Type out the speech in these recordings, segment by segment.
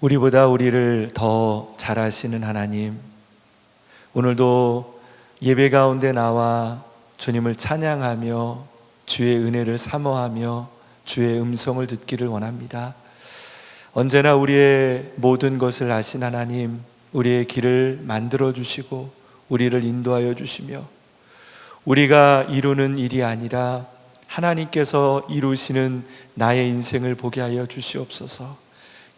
우리보다 우리를 더 잘 아시는 하나님, 오늘도 예배 가운데 나와 주님을 찬양하며 주의 은혜를 사모하며 주의 음성을 듣기를 원합니다. 언제나 우리의 모든 것을 아신 하나님, 우리의 길을 만들어 주시고 우리를 인도하여 주시며, 우리가 이루는 일이 아니라 하나님께서 이루시는 나의 인생을 보게 하여 주시옵소서.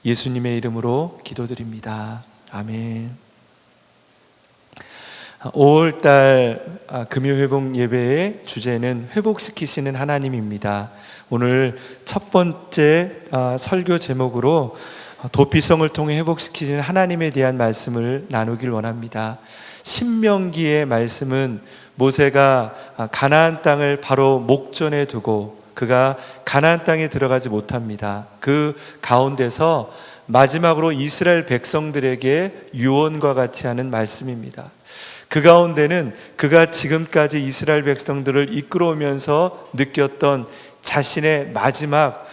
예수님의 이름으로 기도드립니다. 아멘. 5월달 금요회복 예배의 주제는 회복시키시는 하나님입니다. 오늘 첫 번째 설교 제목으로 도피성을 통해 회복시키시는 하나님에 대한 말씀을 나누길 원합니다. 신명기의 말씀은 모세가 가나안 땅을 바로 목전에 두고 그가 가나안 땅에 들어가지 못합니다. 그 가운데서 마지막으로 이스라엘 백성들에게 유언과 같이 하는 말씀입니다. 그 가운데는 그가 지금까지 이스라엘 백성들을 이끌어오면서 느꼈던 자신의 마지막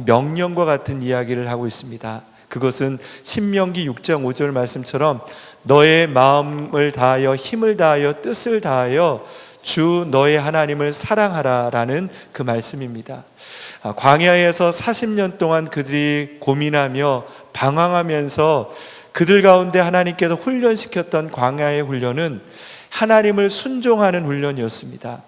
명령과 같은 이야기를 하고 있습니다. 그것은 신명기 6장 5절 말씀처럼 너의 마음을 다하여 힘을 다하여 뜻을 다하여 주 너의 하나님을 사랑하라 라는 그 말씀입니다. 광야에서 40년 동안 그들이 고민하며 방황하면서 그들 가운데 하나님께서 훈련시켰던 광야의 훈련은 하나님을 순종하는 훈련이었습니다.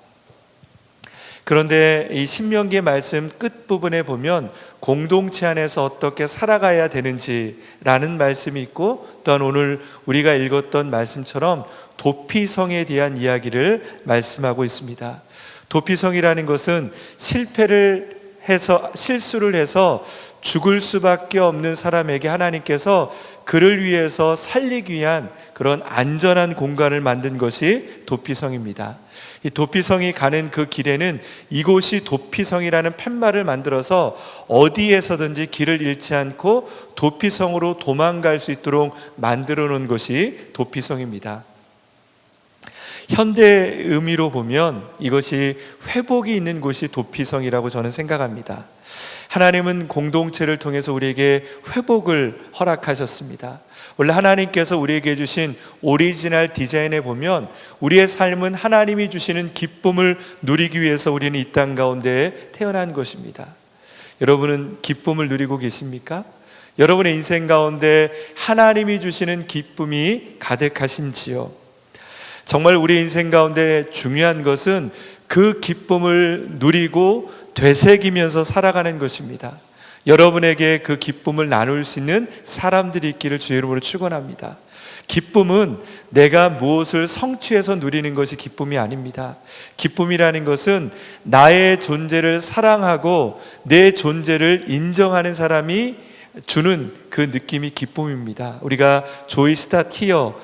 그런데 이 신명기의 말씀 끝부분에 보면 공동체 안에서 어떻게 살아가야 되는지라는 말씀이 있고, 또한 오늘 우리가 읽었던 말씀처럼 도피성에 대한 이야기를 말씀하고 있습니다. 도피성이라는 것은 실수를 해서 죽을 수밖에 없는 사람에게 하나님께서 그를 위해서 살리기 위한 그런 안전한 공간을 만든 것이 도피성입니다. 이 도피성이 가는 그 길에는 이곳이 도피성이라는 팻말을 만들어서 어디에서든지 길을 잃지 않고 도피성으로 도망갈 수 있도록 만들어 놓은 것이 도피성입니다. 현대 의미로 보면 이것이 회복이 있는 곳이 도피성이라고 저는 생각합니다. 하나님은 공동체를 통해서 우리에게 회복을 허락하셨습니다. 원래 하나님께서 우리에게 주신 오리지널 디자인에 보면 우리의 삶은 하나님이 주시는 기쁨을 누리기 위해서 우리는 이 땅 가운데 태어난 것입니다. 여러분은 기쁨을 누리고 계십니까? 여러분의 인생 가운데 하나님이 주시는 기쁨이 가득하신지요? 정말 우리 인생 가운데 중요한 것은 그 기쁨을 누리고 되새기면서 살아가는 것입니다. 여러분에게 그 기쁨을 나눌 수 있는 사람들이 있기를 주의 이름으로 축원합니다. 기쁨은 내가 무엇을 성취해서 누리는 것이 기쁨이 아닙니다. 기쁨이라는 것은 나의 존재를 사랑하고 내 존재를 인정하는 사람이 주는 그 느낌이 기쁨입니다. 우리가 조이 스타트 히어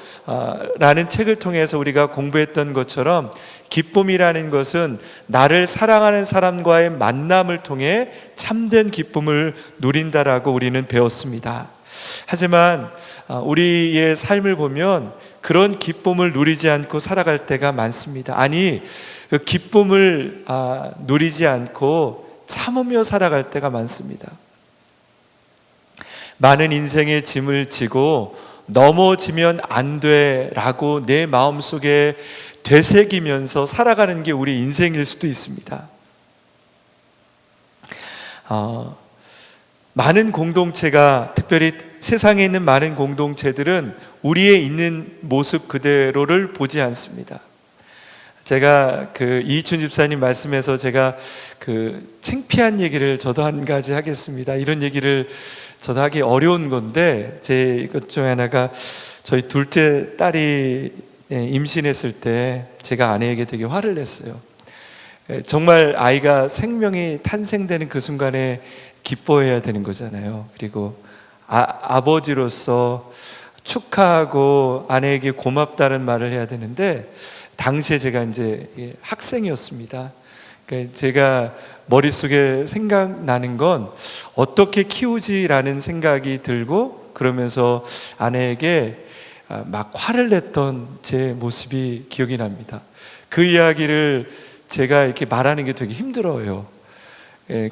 라는 책을 통해서 우리가 공부했던 것처럼 기쁨이라는 것은 나를 사랑하는 사람과의 만남을 통해 참된 기쁨을 누린다라고 우리는 배웠습니다. 하지만 우리의 삶을 보면 그런 기쁨을 누리지 않고 살아갈 때가 많습니다. 아니, 그 기쁨을 누리지 않고 참으며 살아갈 때가 많습니다. 많은 인생의 짐을 지고 넘어지면 안 돼라고 내 마음속에 되새기면서 살아가는 게 우리 인생일 수도 있습니다. 많은 공동체가, 특별히 세상에 있는 많은 공동체들은 우리의 있는 모습 그대로를 보지 않습니다. 제가 이희춘 집사님 말씀에서 제가 창피한 얘기를 저도 한 가지 하겠습니다. 이런 얘기를 저도 하기 어려운 건데, 제 것 중에 하나가 저희 둘째 딸이 임신했을 때 제가 아내에게 되게 화를 냈어요. 정말 아이가 생명이 탄생되는 그 순간에 기뻐해야 되는 거잖아요. 그리고 아버지로서 축하하고 아내에게 고맙다는 말을 해야 되는데, 당시에 제가 이제 학생이었습니다. 제가 머릿속에 생각나는 건 어떻게 키우지라는 생각이 들고, 그러면서 아내에게 막 화를 냈던 제 모습이 기억이 납니다. 그 이야기를 제가 이렇게 말하는 게 되게 힘들어요.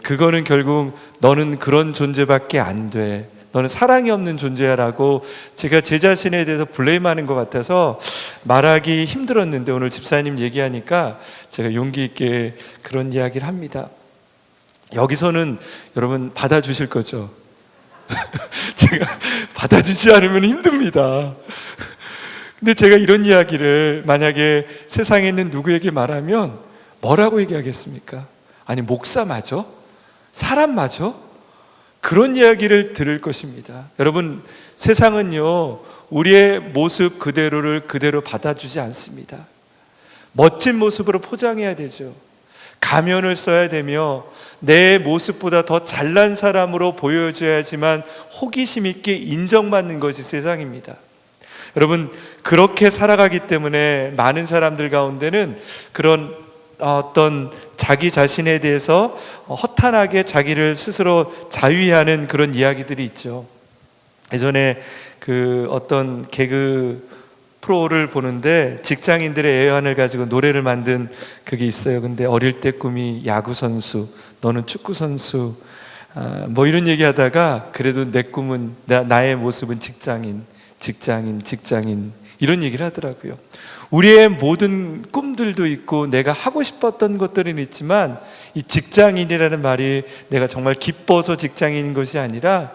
그거는 결국 너는 그런 존재밖에 안 돼, 너는 사랑이 없는 존재야라고 제가 제 자신에 대해서 블레임하는 것 같아서 말하기 힘들었는데 오늘 집사님 얘기하니까 제가 용기 있게 그런 이야기를 합니다. 여기서는 여러분 받아주실 거죠? 제가 받아주지 않으면 힘듭니다. 근데 제가 이런 이야기를 만약에 세상에 있는 누구에게 말하면 뭐라고 얘기하겠습니까? 아니, 목사 맞아? 사람 맞아? 그런 이야기를 들을 것입니다. 여러분, 세상은요, 우리의 모습 그대로를 그대로 받아주지 않습니다. 멋진 모습으로 포장해야 되죠. 가면을 써야 되며 내 모습보다 더 잘난 사람으로 보여줘야지만 호기심 있게 인정받는 것이 세상입니다. 여러분, 그렇게 살아가기 때문에 많은 사람들 가운데는 그런 어떤 자기 자신에 대해서 허탄하게 자기를 스스로 자위하는 그런 이야기들이 있죠. 예전에 그 어떤 개그 프로를 보는데 직장인들의 애환을 가지고 노래를 만든 그게 있어요. 근데 어릴 때 꿈이 야구 선수, 너는 축구 선수, 뭐 이런 얘기하다가 그래도 내 꿈은 나의 모습은 직장인 이런 얘기를 하더라고요. 우리의 모든 꿈들도 있고 내가 하고 싶었던 것들은 있지만 이 직장인이라는 말이 내가 정말 기뻐서 직장인인 것이 아니라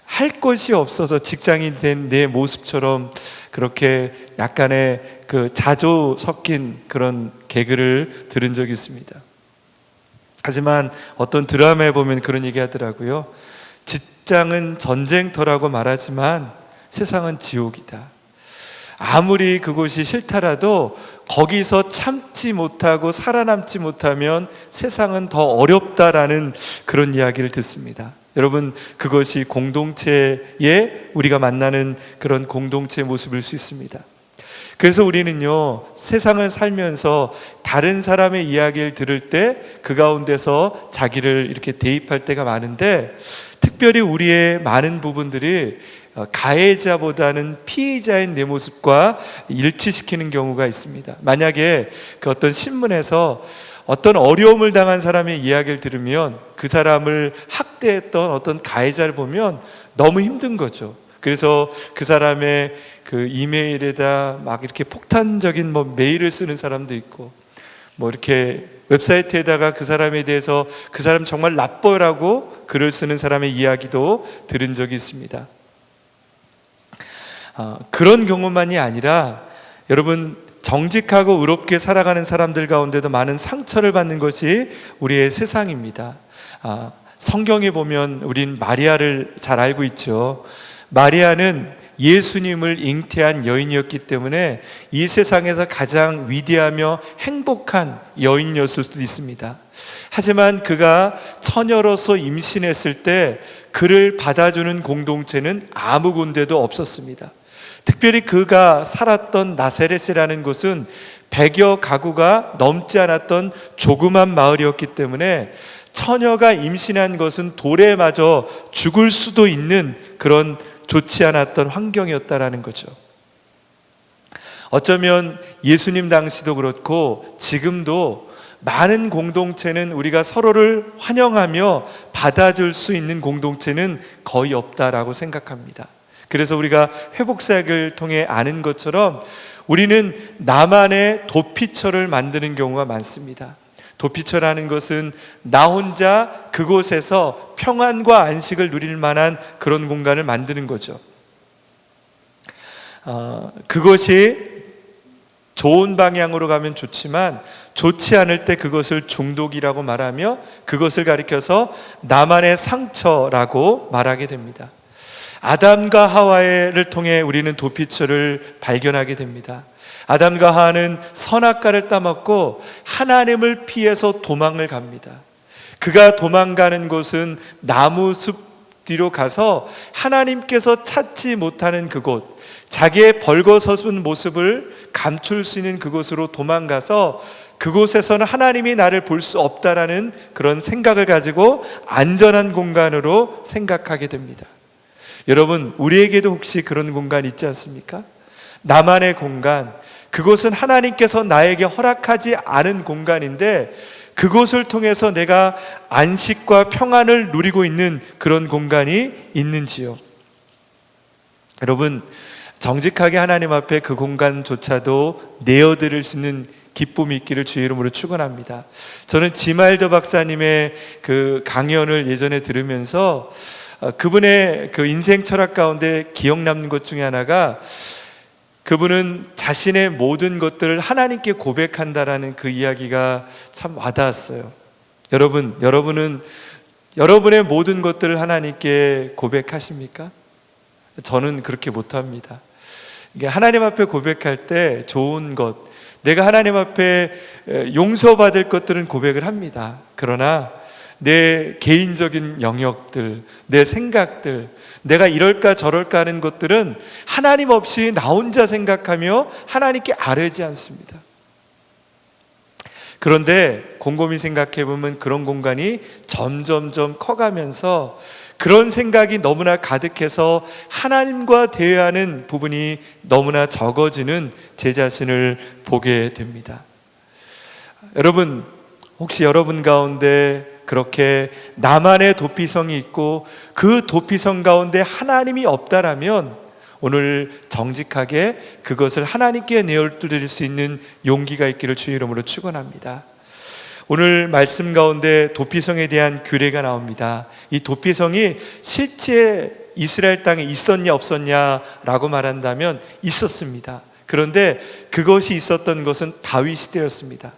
할 것이 없어서 직장인 된 내 모습처럼 그렇게 약간의 그 자조 섞인 그런 개그를 들은 적이 있습니다. 하지만 어떤 드라마에 보면 그런 얘기 하더라고요. 직장은 전쟁터라고 말하지만 세상은 지옥이다. 아무리 그곳이 싫다라도 거기서 참지 못하고 살아남지 못하면 세상은 더 어렵다라는 그런 이야기를 듣습니다. 여러분, 그것이 공동체에 우리가 만나는 그런 공동체의 모습일 수 있습니다. 그래서 우리는요, 세상을 살면서 다른 사람의 이야기를 들을 때 그 가운데서 자기를 이렇게 대입할 때가 많은데, 특별히 우리의 많은 부분들이 가해자보다는 피해자인 내 모습과 일치시키는 경우가 있습니다. 만약에 그 어떤 신문에서 어떤 어려움을 당한 사람의 이야기를 들으면 그 사람을 학대했던 어떤 가해자를 보면 너무 힘든 거죠. 그래서 그 사람의 그 이메일에다 막 이렇게 폭탄적인 뭐 메일을 쓰는 사람도 있고, 뭐 이렇게 웹사이트에다가 그 사람에 대해서 그 사람 정말 나빠라고 글을 쓰는 사람의 이야기도 들은 적이 있습니다. 그런 경우만이 아니라 여러분, 정직하고 의롭게 살아가는 사람들 가운데도 많은 상처를 받는 것이 우리의 세상입니다. 성경에 보면 우린 마리아를 잘 알고 있죠. 마리아는 예수님을 잉태한 여인이었기 때문에 이 세상에서 가장 위대하며 행복한 여인이었을 수도 있습니다. 하지만 그가 처녀로서 임신했을 때 그를 받아주는 공동체는 아무 군데도 없었습니다. 특별히 그가 살았던 나사렛이라는 곳은 100여 가구가 넘지 않았던 조그만 마을이었기 때문에 처녀가 임신한 것은 돌에 맞아 죽을 수도 있는 그런 좋지 않았던 환경이었다라는 거죠. 어쩌면 예수님 당시도 그렇고 지금도 많은 공동체는 우리가 서로를 환영하며 받아줄 수 있는 공동체는 거의 없다라고 생각합니다. 그래서 우리가 회복사역을 통해 아는 것처럼 우리는 나만의 도피처를 만드는 경우가 많습니다. 도피처라는 것은 나 혼자 그곳에서 평안과 안식을 누릴 만한 그런 공간을 만드는 거죠. 그것이 좋은 방향으로 가면 좋지만 좋지 않을 때 그것을 중독이라고 말하며 그것을 가리켜서 나만의 상처라고 말하게 됩니다. 아담과 하와를 통해 우리는 도피처를 발견하게 됩니다. 아담과 하와는 선악과를 따먹고 하나님을 피해서 도망을 갑니다. 그가 도망가는 곳은 나무숲 뒤로 가서 하나님께서 찾지 못하는 그곳, 자기의 벌거벗은 모습을 감출 수 있는 그곳으로 도망가서 그곳에서는 하나님이 나를 볼 수 없다라는 그런 생각을 가지고 안전한 공간으로 생각하게 됩니다. 여러분, 우리에게도 혹시 그런 공간 있지 않습니까? 나만의 공간, 그곳은 하나님께서 나에게 허락하지 않은 공간인데 그곳을 통해서 내가 안식과 평안을 누리고 있는 그런 공간이 있는지요? 여러분, 정직하게 하나님 앞에 그 공간조차도 내어드릴 수 있는 기쁨이 있기를 주의 이름으로 축원합니다. 저는 지말더 박사님의 그 강연을 예전에 들으면서 그분의 그 인생 철학 가운데 기억 남는 것 중에 하나가, 그분은 자신의 모든 것들을 하나님께 고백한다라는 그 이야기가 참 와닿았어요. 여러분은 여러분의 모든 것들을 하나님께 고백하십니까? 저는 그렇게 못합니다. 하나님 앞에 고백할 때 좋은 것, 내가 하나님 앞에 용서받을 것들은 고백을 합니다. 그러나 내 개인적인 영역들, 내 생각들, 내가 이럴까 저럴까 하는 것들은 하나님 없이 나 혼자 생각하며 하나님께 아뢰지 않습니다. 그런데 곰곰이 생각해 보면 그런 공간이 점점점 커가면서 그런 생각이 너무나 가득해서 하나님과 대화하는 부분이 너무나 적어지는 제 자신을 보게 됩니다. 여러분, 혹시 여러분 가운데 그렇게 나만의 도피성이 있고 그 도피성 가운데 하나님이 없다라면 오늘 정직하게 그것을 하나님께 내어드릴 수 있는 용기가 있기를 주의 이름으로 축원합니다. 오늘 말씀 가운데 도피성에 대한 규례가 나옵니다. 이 도피성이 실제 이스라엘 땅에 있었냐 없었냐라고 말한다면 있었습니다. 그런데 그것이 있었던 것은 다윗 시대였습니다.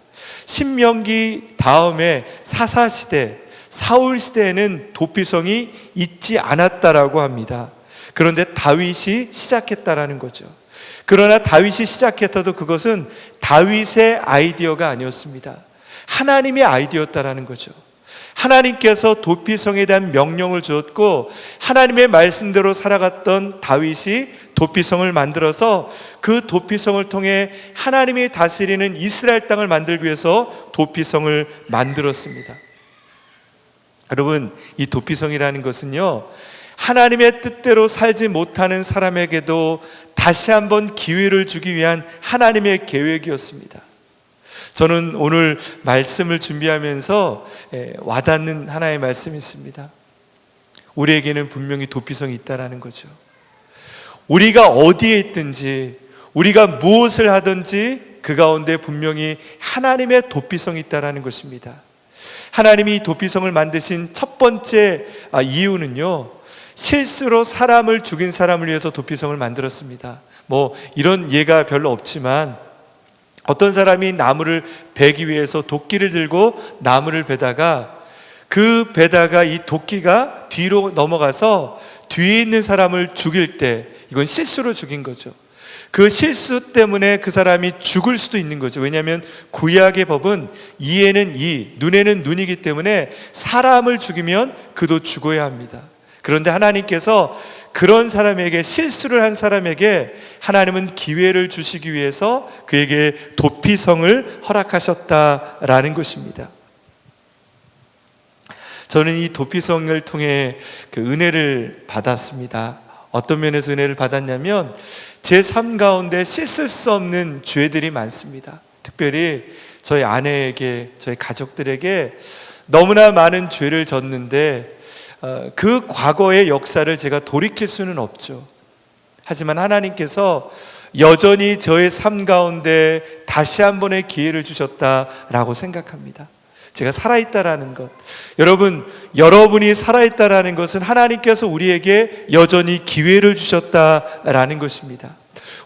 신명기 다음에 사사 시대, 사울 시대에는 도피성이 있지 않았다라고 합니다. 그런데 다윗이 시작했다라는 거죠. 그러나 다윗이 시작했어도 그것은 다윗의 아이디어가 아니었습니다. 하나님의 아이디어였다라는 거죠. 하나님께서 도피성에 대한 명령을 주었고 하나님의 말씀대로 살아갔던 다윗이 도피성을 만들어서 그 도피성을 통해 하나님이 다스리는 이스라엘 땅을 만들기 위해서 도피성을 만들었습니다. 여러분, 이 도피성이라는 것은요, 하나님의 뜻대로 살지 못하는 사람에게도 다시 한번 기회를 주기 위한 하나님의 계획이었습니다. 저는 오늘 말씀을 준비하면서 와닿는 하나의 말씀이 있습니다. 우리에게는 분명히 도피성이 있다라는 거죠. 우리가 어디에 있든지, 우리가 무엇을 하든지 그 가운데 분명히 하나님의 도피성이 있다라는 것입니다. 하나님이 이 도피성을 만드신 첫 번째 이유는요, 실수로 사람을 죽인 사람을 위해서 도피성을 만들었습니다. 이런 예가 별로 없지만 어떤 사람이 나무를 베기 위해서 도끼를 들고 나무를 베다가 그 베다가 이 도끼가 뒤로 넘어가서 뒤에 있는 사람을 죽일 때 이건 실수로 죽인 거죠. 그 실수 때문에 그 사람이 죽을 수도 있는 거죠. 왜냐하면 구약의 법은 이에는 이, 눈에는 눈이기 때문에 사람을 죽이면 그도 죽어야 합니다. 그런데 하나님께서 그런 사람에게, 실수를 한 사람에게 하나님은 기회를 주시기 위해서 그에게 도피성을 허락하셨다라는 것입니다. 저는 이 도피성을 통해 그 은혜를 받았습니다. 어떤 면에서 은혜를 받았냐면 제 삶 가운데 씻을 수 없는 죄들이 많습니다. 특별히 저희 아내에게, 저희 가족들에게 너무나 많은 죄를 졌는데 그 과거의 역사를 제가 돌이킬 수는 없죠. 하지만 하나님께서 여전히 저의 삶 가운데 다시 한 번의 기회를 주셨다라고 생각합니다. 제가 살아있다라는 것, 여러분이 살아있다라는 것은 하나님께서 우리에게 여전히 기회를 주셨다라는 것입니다.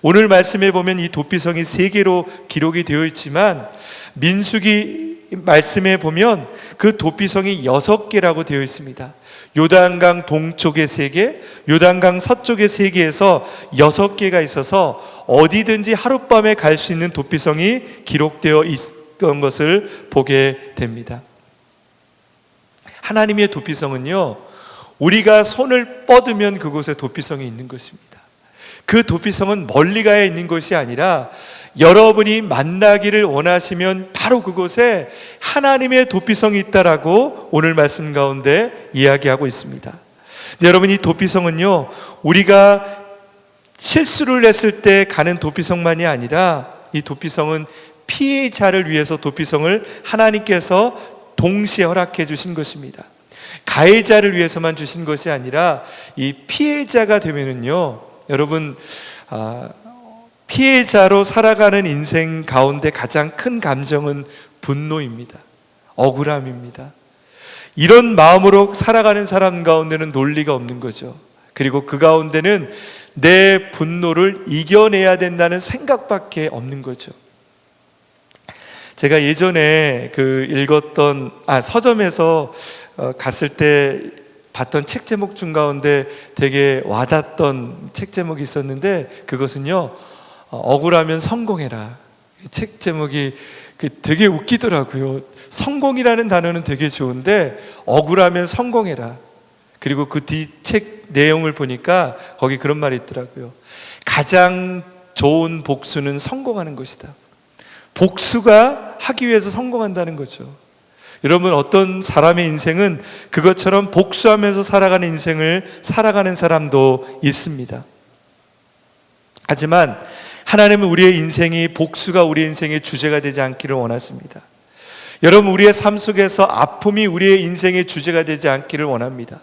오늘 말씀에 보면 이 도피성이 3개로 기록이 되어 있지만 민수기 말씀에 보면 그 도피성이 6개라고 되어 있습니다. 요단강 동쪽에 3개, 요단강 서쪽에 3개에서 6개가 있어서 어디든지 하룻밤에 갈 수 있는 도피성이 기록되어 있던 것을 보게 됩니다. 하나님의 도피성은요, 우리가 손을 뻗으면 그곳에 도피성이 있는 것입니다. 그 도피성은 멀리 가야 있는 것이 아니라 여러분이 만나기를 원하시면 바로 그곳에 하나님의 도피성이 있다라고 오늘 말씀 가운데 이야기하고 있습니다. 여러분, 이 도피성은요, 우리가 실수를 했을 때 가는 도피성만이 아니라 이 도피성은 피해자를 위해서 도피성을 하나님께서 동시에 허락해 주신 것입니다. 가해자를 위해서만 주신 것이 아니라 이 피해자가 되면은요, 여러분, 피해자로 살아가는 인생 가운데 가장 큰 감정은 분노입니다. 억울함입니다. 이런 마음으로 살아가는 사람 가운데는 논리가 없는 거죠. 그리고 그 가운데는 내 분노를 이겨내야 된다는 생각밖에 없는 거죠. 제가 예전에 읽었던 서점에서 갔을 때 봤던 책 제목 중 가운데 되게 와닿던 책 제목이 있었는데, 그것은요, 억울하면 성공해라. 책 제목이 되게 웃기더라고요. 성공이라는 단어는 되게 좋은데 억울하면 성공해라. 그리고 그 뒤 책 내용을 보니까 거기 그런 말이 있더라고요. 가장 좋은 복수는 성공하는 것이다. 복수가 하기 위해서 성공한다는 거죠. 여러분, 어떤 사람의 인생은 그것처럼 복수하면서 살아가는 인생을 살아가는 사람도 있습니다. 하지만 하나님은 우리의 인생이 복수가 우리의 인생의 주제가 되지 않기를 원하십니다. 여러분, 우리의 삶 속에서 아픔이 우리의 인생의 주제가 되지 않기를 원합니다.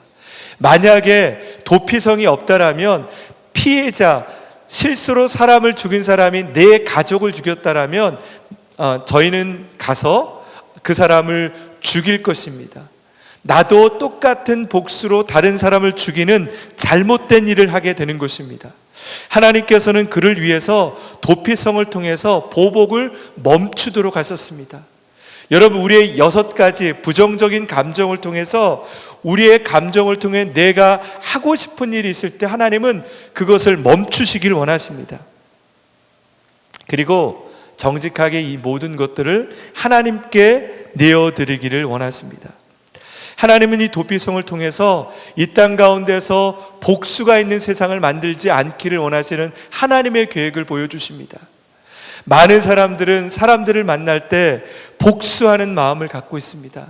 만약에 도피성이 없다라면, 피해자, 실수로 사람을 죽인 사람이 내 가족을 죽였다라면 저희는 가서 그 사람을 죽일 것입니다. 나도 똑같은 복수로 다른 사람을 죽이는 잘못된 일을 하게 되는 것입니다. 하나님께서는 그를 위해서 도피성을 통해서 보복을 멈추도록 하셨습니다. 여러분, 우리의 6가지 부정적인 감정을 통해서, 우리의 감정을 통해 내가 하고 싶은 일이 있을 때 하나님은 그것을 멈추시길 원하십니다. 그리고 정직하게 이 모든 것들을 하나님께 내어드리기를 원하십니다. 하나님은 이 도피성을 통해서 이 땅 가운데서 복수가 있는 세상을 만들지 않기를 원하시는 하나님의 계획을 보여주십니다. 많은 사람들은 사람들을 만날 때 복수하는 마음을 갖고 있습니다.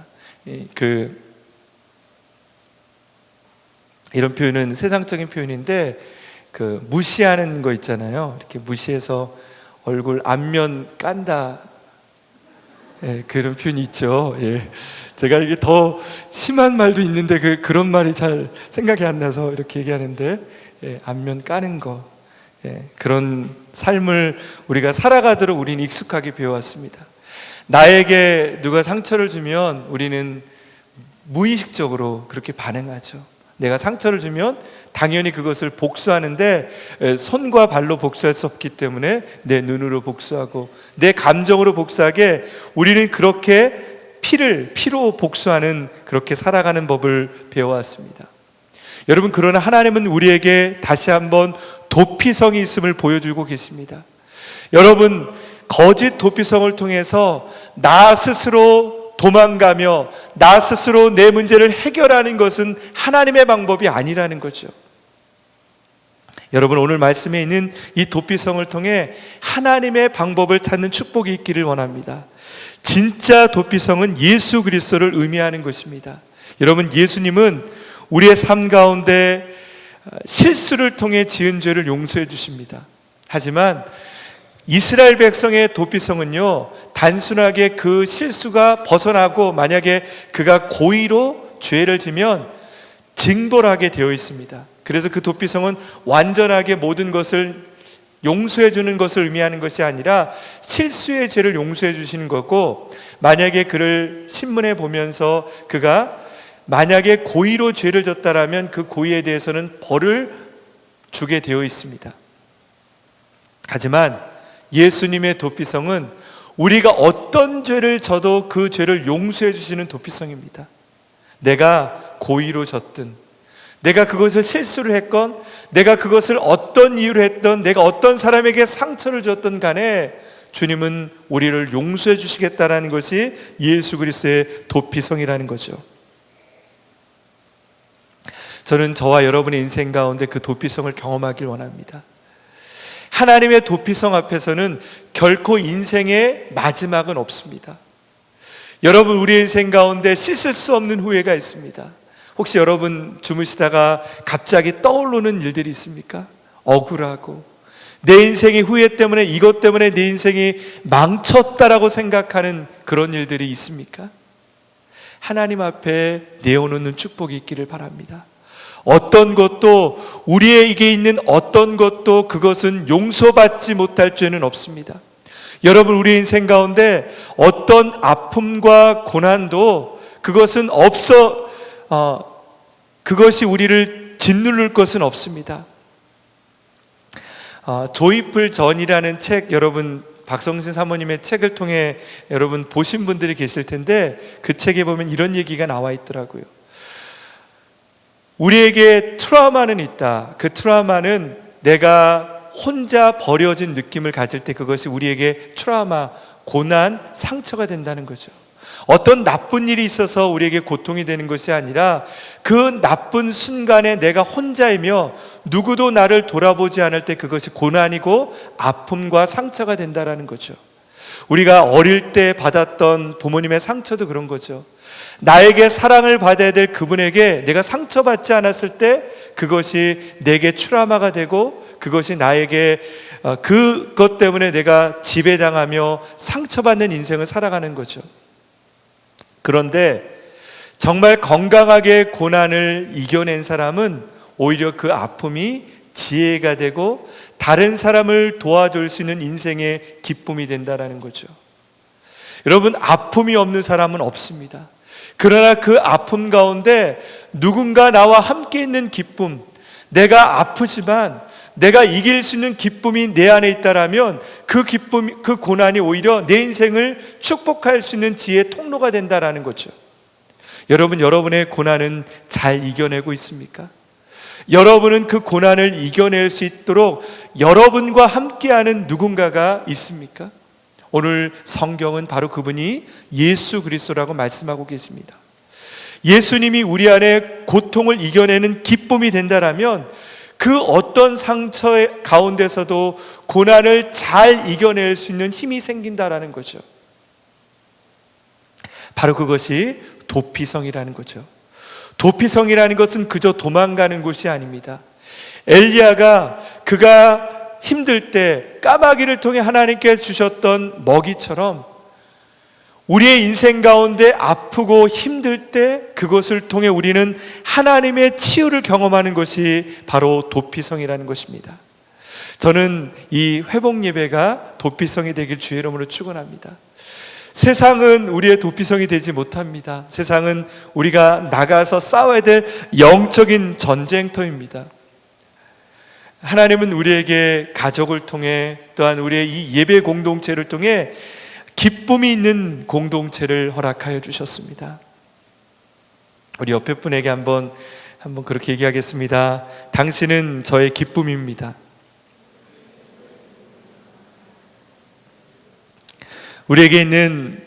이런 표현은 세상적인 표현인데, 무시하는 거 있잖아요. 이렇게 무시해서 얼굴 안면 깐다, 그런 표현이 있죠. 제가 이게 더 심한 말도 있는데 그런 말이 잘 생각이 안 나서 이렇게 얘기하는데, 안면 까는 거, 그런 삶을 우리가 살아가도록 우리는 익숙하게 배워왔습니다. 나에게 누가 상처를 주면 우리는 무의식적으로 그렇게 반응하죠. 내가 상처를 주면 당연히 그것을 복수하는데, 손과 발로 복수할 수 없기 때문에 내 눈으로 복수하고 내 감정으로 복수하게, 우리는 그렇게 피로 복수하는, 그렇게 살아가는 법을 배워왔습니다. 여러분, 그러나 하나님은 우리에게 다시 한번 도피성이 있음을 보여주고 계십니다. 여러분, 거짓 도피성을 통해서 나 스스로 도망가며 나 스스로 내 문제를 해결하는 것은 하나님의 방법이 아니라는 거죠. 여러분, 오늘 말씀에 있는 이 도피성을 통해 하나님의 방법을 찾는 축복이 있기를 원합니다. 진짜 도피성은 예수 그리스도를 의미하는 것입니다. 여러분, 예수님은 우리의 삶 가운데 실수를 통해 지은 죄를 용서해 주십니다. 하지만 이스라엘 백성의 도피성은요, 단순하게 그 실수가 벗어나고 만약에 그가 고의로 죄를 지면 징벌하게 되어 있습니다. 그래서 그 도피성은 완전하게 모든 것을 용서해 주는 것을 의미하는 것이 아니라 실수의 죄를 용서해 주시는 거고, 만약에 그를 신문에 보면서 그가 만약에 고의로 죄를 졌다라면 그 고의에 대해서는 벌을 주게 되어 있습니다. 하지만 예수님의 도피성은 우리가 어떤 죄를 져도 그 죄를 용서해 주시는 도피성입니다. 내가 고의로 졌든, 내가 그것을 실수를 했건, 내가 그것을 어떤 이유로 했던, 내가 어떤 사람에게 상처를 줬던 간에 주님은 우리를 용서해 주시겠다라는 것이 예수 그리스도의 도피성이라는 거죠. 저는 저와 여러분의 인생 가운데 그 도피성을 경험하길 원합니다. 하나님의 도피성 앞에서는 결코 인생의 마지막은 없습니다. 여러분, 우리 인생 가운데 씻을 수 없는 후회가 있습니다. 혹시 여러분 주무시다가 갑자기 떠오르는 일들이 있습니까? 억울하고 내 인생의 후회 때문에, 이것 때문에 내 인생이 망쳤다라고 생각하는 그런 일들이 있습니까? 하나님 앞에 내어놓는 축복이 있기를 바랍니다. 어떤 것도, 우리에게 있는 어떤 것도 그것은 용서받지 못할 죄는 없습니다. 여러분, 우리 인생 가운데 어떤 아픔과 고난도 그것은 그것이 우리를 짓누를 것은 없습니다. 조이풀 전이라는 책, 여러분 박성신 사모님의 책을 통해 여러분 보신 분들이 계실 텐데, 그 책에 보면 이런 얘기가 나와 있더라고요. 우리에게 트라우마는 있다. 그 트라우마는 내가 혼자 버려진 느낌을 가질 때 그것이 우리에게 트라우마, 고난, 상처가 된다는 거죠. 어떤 나쁜 일이 있어서 우리에게 고통이 되는 것이 아니라 그 나쁜 순간에 내가 혼자이며 누구도 나를 돌아보지 않을 때 그것이 고난이고 아픔과 상처가 된다는 거죠. 우리가 어릴 때 받았던 부모님의 상처도 그런 거죠. 나에게 사랑을 받아야 될 그분에게 내가 상처받지 않았을 때 그것이 내게 트라우마가 되고, 그것이 나에게 그것 때문에 내가 지배당하며 상처받는 인생을 살아가는 거죠. 그런데 정말 건강하게 고난을 이겨낸 사람은 오히려 그 아픔이 지혜가 되고 다른 사람을 도와줄 수 있는 인생의 기쁨이 된다는 거죠. 여러분, 아픔이 없는 사람은 없습니다. 그러나 그 아픔 가운데 누군가 나와 함께 있는 기쁨, 내가 아프지만 내가 이길 수 있는 기쁨이 내 안에 있다라면 그 기쁨, 그 고난이 오히려 내 인생을 축복할 수 있는 지혜의 통로가 된다라는 거죠. 여러분, 여러분의 고난은 잘 이겨내고 있습니까? 여러분은 그 고난을 이겨낼 수 있도록 여러분과 함께하는 누군가가 있습니까? 오늘 성경은 바로 그분이 예수 그리스도라고 말씀하고 계십니다. 예수님이 우리 안에 고통을 이겨내는 기쁨이 된다라면 그 어떤 상처의 가운데서도 고난을 잘 이겨낼 수 있는 힘이 생긴다라는 거죠. 바로 그것이 도피성이라는 거죠. 도피성이라는 것은 그저 도망가는 곳이 아닙니다. 엘리야가 그가 힘들 때 까마귀를 통해 하나님께 주셨던 먹이처럼 우리의 인생 가운데 아프고 힘들 때 그것을 통해 우리는 하나님의 치유를 경험하는 것이 바로 도피성이라는 것입니다. 저는 이 회복 예배가 도피성이 되길 주의 이름으로 축원합니다. 세상은 우리의 도피성이 되지 못합니다. 세상은 우리가 나가서 싸워야 될 영적인 전쟁터입니다. 하나님은 우리에게 가족을 통해, 또한 우리의 이 예배 공동체를 통해 기쁨이 있는 공동체를 허락하여 주셨습니다. 우리 옆에 분에게 한번 그렇게 얘기하겠습니다. 당신은 저의 기쁨입니다. 우리에게 있는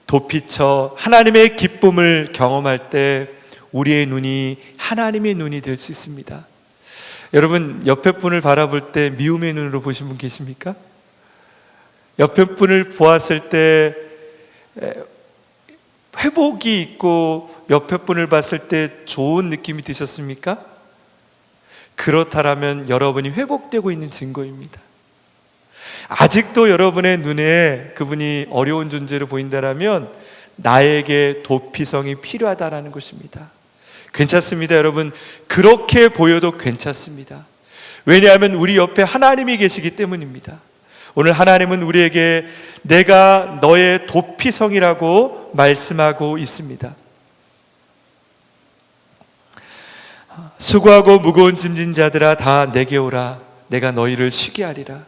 도피처, 하나님의 기쁨을 경험할 때 우리의 눈이 하나님의 눈이 될 수 있습니다. 여러분, 옆에 분을 바라볼 때 미움의 눈으로 보신 분 계십니까? 옆에 분을 보았을 때 회복이 있고 옆에 분을 봤을 때 좋은 느낌이 드셨습니까? 그렇다면 여러분이 회복되고 있는 증거입니다. 아직도 여러분의 눈에 그분이 어려운 존재로 보인다라면 나에게 도피성이 필요하다라는 것입니다. 괜찮습니다, 여러분. 그렇게 보여도 괜찮습니다. 왜냐하면 우리 옆에 하나님이 계시기 때문입니다. 오늘 하나님은 우리에게 내가 너의 도피성이라고 말씀하고 있습니다. 수고하고 무거운 짐진 자들아 다 내게 오라. 내가 너희를 쉬게 하리라.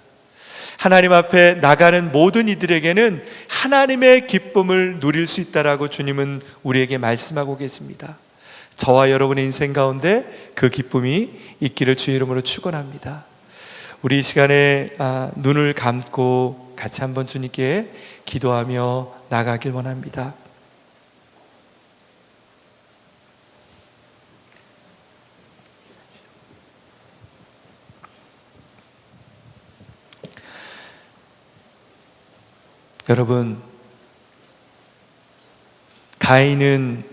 하나님 앞에 나가는 모든 이들에게는 하나님의 기쁨을 누릴 수 있다라고 주님은 우리에게 말씀하고 계십니다. 저와 여러분의 인생 가운데 그 기쁨이 있기를 주의 이름으로 축원합니다. 우리 이 시간에 눈을 감고 같이 한번 주님께 기도하며 나가길 원합니다. 여러분, 가인은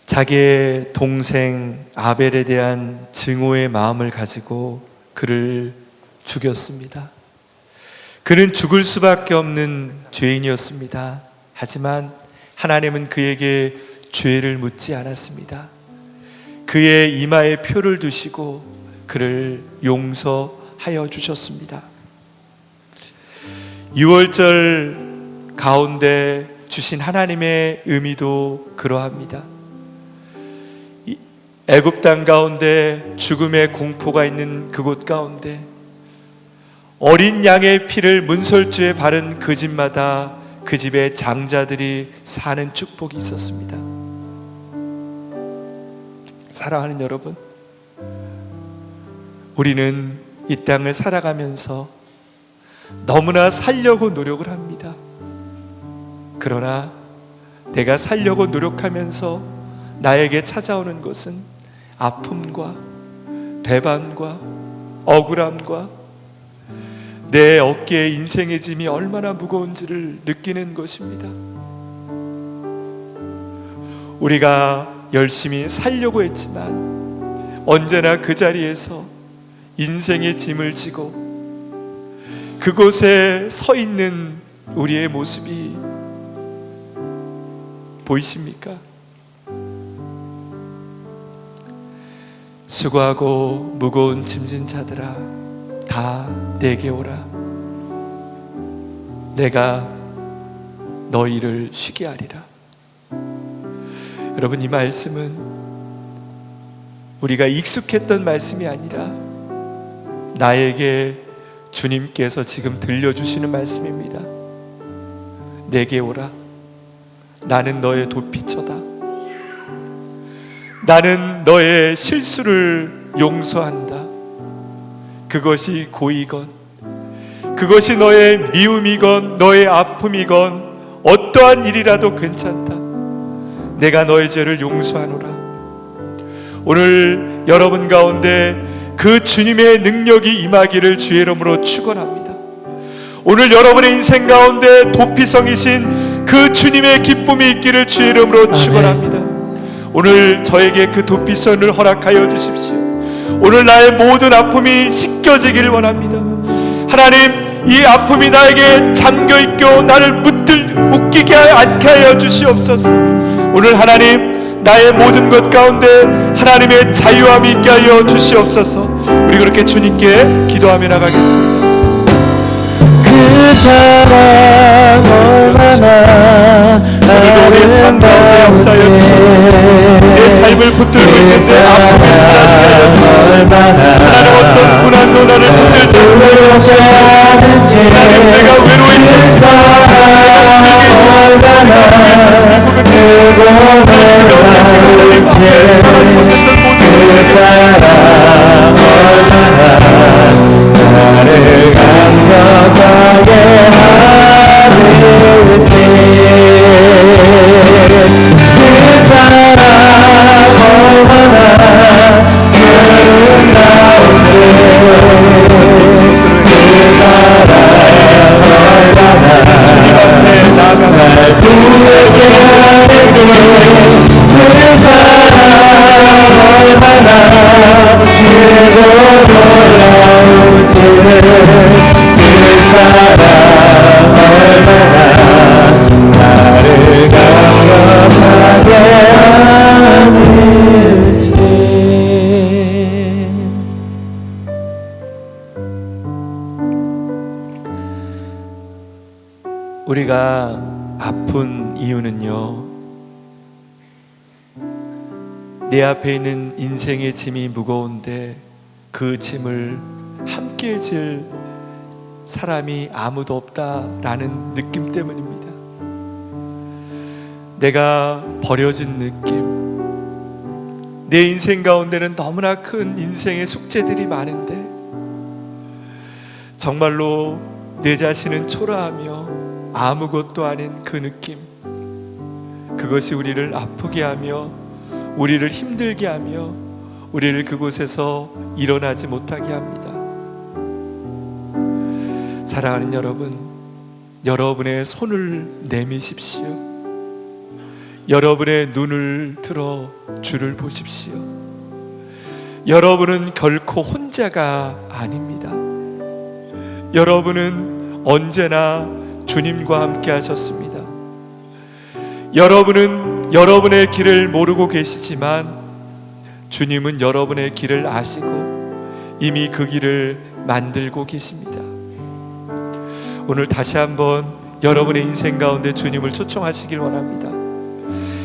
자기의 동생 아벨에 대한 증오의 마음을 가지고 그를 죽였습니다. 그는 죽을 수밖에 없는 죄인이었습니다. 하지만 하나님은 그에게 죄를 묻지 않았습니다. 그의 이마에 표를 두시고 그를 용서하여 주셨습니다. 6월절 가운데 주신 하나님의 의미도 그러합니다. 애굽 땅 가운데 죽음의 공포가 있는 그곳 가운데 어린 양의 피를 문설주에 바른 그 집마다 그 집의 장자들이 사는 축복이 있었습니다. 사랑하는 여러분, 우리는 이 땅을 살아가면서 너무나 살려고 노력을 합니다. 그러나 내가 살려고 노력하면서 나에게 찾아오는 것은 아픔과 배반과 억울함과 내 어깨에 인생의 짐이 얼마나 무거운지를 느끼는 것입니다. 우리가 열심히 살려고 했지만 언제나 그 자리에서 인생의 짐을 지고 그곳에 서 있는 우리의 모습이 보이십니까? 수고하고 무거운 짐진 자들아 다 내게 오라. 내가 너희를 쉬게 하리라. 여러분, 이 말씀은 우리가 익숙했던 말씀이 아니라 나에게 주님께서 지금 들려주시는 말씀입니다. 내게 오라. 나는 너의 도피처다. 나는 너의 실수를 용서한다. 그것이 고이건 그것이 너의 미움이건 너의 아픔이건 어떠한 일이라도 괜찮다. 내가 너의 죄를 용서하노라. 오늘 여러분 가운데 그 주님의 능력이 임하기를 주의 이름으로 축원합니다. 오늘 여러분의 인생 가운데 도피성이신 그 주님의 기쁨이 있기를 주의 이름으로 축원합니다. 오늘 저에게 그 도피성을 허락하여 주십시오. 오늘 나의 모든 아픔이 씻겨지기를 원합니다. 하나님, 이 아픔이 나에게 잠겨있고 나를 묶이게 않게 하여 주시옵소서. 오늘 하나님, 나의 모든 것 가운데 하나님의 자유함이 있게 하여 주시옵소서. 우리 그렇게 주님께 기도하며 나가겠습니다. 그 사랑 얼마나 오늘도 우리의 삶 가운데 역사하여 주시옵소서. 내 삶을 붙들고 있는데 아픔을 사랑하게 하여 주시옵소서. 하나님, 어떤 고난도 나를 붙들지 않게 하옵소서. 하나님, 내가 외로워 있었어. 내가 힘들게 있었어. 내가 위에서 살고 그 사랑 얼마나 나를 감격하게 하는지 그 사랑 얼마나 아름다운지 그 사랑 얼마나 날 부르게 하는지 그 사랑 얼마나 주고 놀라운지 그 사랑 얼마나 나를 감격하게 하는지. 우리가 아픈 이유는요, 내 앞에 있는 인생의 짐이 무거운데 그 짐을 함께 질 사람이 아무도 없다라는 느낌 때문입니다. 내가 버려진 느낌, 내 인생 가운데는 너무나 큰 인생의 숙제들이 많은데 정말로 내 자신은 초라하며 아무것도 아닌 그 느낌, 그것이 우리를 아프게 하며 우리를 힘들게 하며 우리를 그곳에서 일어나지 못하게 합니다. 사랑하는 여러분, 여러분의 손을 내미십시오. 여러분의 눈을 들어 주를 보십시오. 여러분은 결코 혼자가 아닙니다. 여러분은 언제나 주님과 함께 하셨습니다. 여러분은 여러분의 길을 모르고 계시지만 주님은 여러분의 길을 아시고 이미 그 길을 만들고 계십니다. 오늘 다시 한번 여러분의 인생 가운데 주님을 초청하시길 원합니다.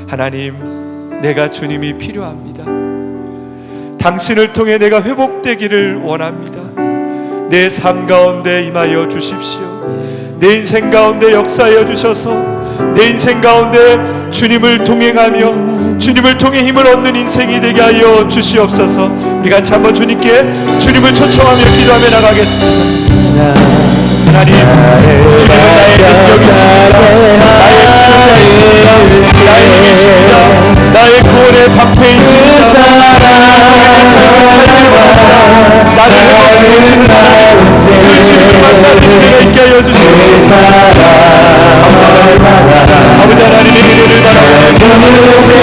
하나님, 내가 주님이 필요합니다. 당신을 통해 내가 회복되기를 원합니다. 내 삶 가운데 임하여 주십시오. 내 인생 가운데 역사하여 주셔서 내 인생 가운데 주님을 동행하며 주님을 통해 힘을 얻는 인생이 되게 하여 주시옵소서. 우리 같이 한번 주님께 주님을 초청하며 기도하며 나가겠습니다. 하나님, 주님은 나의 능력이십니다. 나의 치료자이십니다. 나의 힘이십니다. 나의 구원의 방패이십니다. 나를 회복시키시는 하나님, 그 주님을 만나는 은혜가 있게 하여 주시옵소서. 아버지 하나님의 은혜를 바라고 하나님 우리의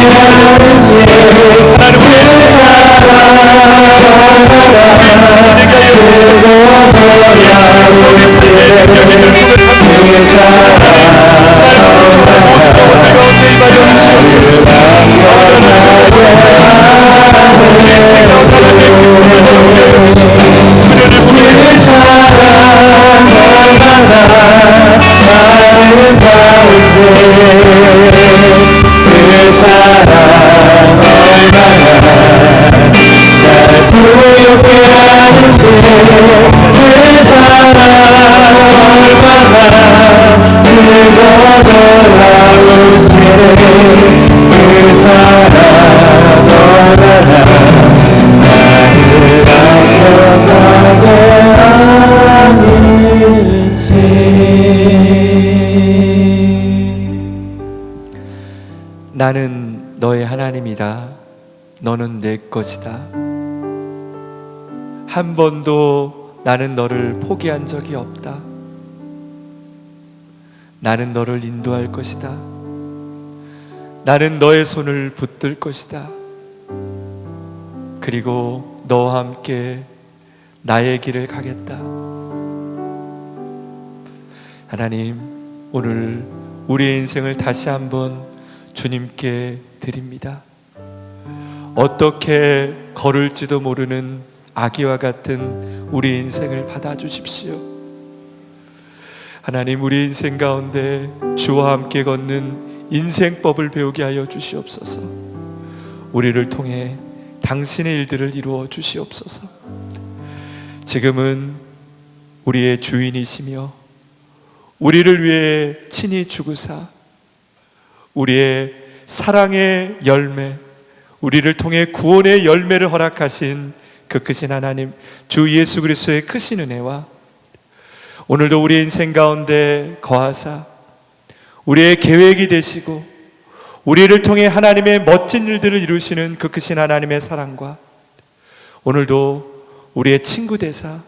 나는 너의 하나님이다. 너는 내 것이다. 한 번도 나는 너를 포기한 적이 없다. 나는 너를 인도할 것이다. 나는 너의 손을 붙들 것이다. 그리고 너와 함께 나의 길을 가겠다. 하나님, 오늘 우리의 인생을 다시 한번 주님께 드립니다. 어떻게 걸을지도 모르는 아기와 같은 우리 인생을 받아주십시오. 하나님, 우리 인생 가운데 주와 함께 걷는 인생법을 배우게 하여 주시옵소서. 우리를 통해 당신의 일들을 이루어 주시옵소서. 지금은 우리의 주인이시며 우리를 위해 친히 죽으사 우리의 사랑의 열매, 우리를 통해 구원의 열매를 허락하신 그 크신 하나님, 주 예수 그리스도의 크신 은혜와 오늘도 우리의 인생 가운데 거하사 우리의 계획이 되시고 우리를 통해 하나님의 멋진 일들을 이루시는 그 크신 하나님의 사랑과 오늘도 우리의 친구 되사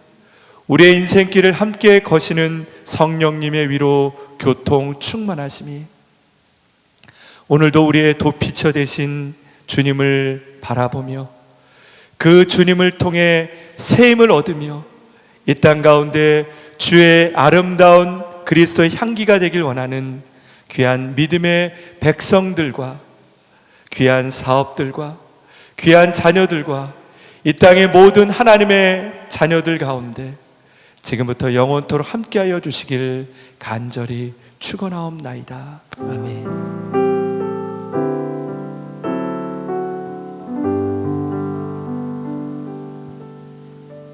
우리의 인생길을 함께 거시는 성령님의 위로 교통 충만하심이 오늘도 우리의 도피처 되신 주님을 바라보며 그 주님을 통해 새 힘을 얻으며 이 땅 가운데 주의 아름다운 그리스도의 향기가 되길 원하는 귀한 믿음의 백성들과 귀한 사업들과 귀한 자녀들과 이 땅의 모든 하나님의 자녀들 가운데 지금부터 영원토록 함께하여 주시길 간절히 축원하옵나이다. 아멘.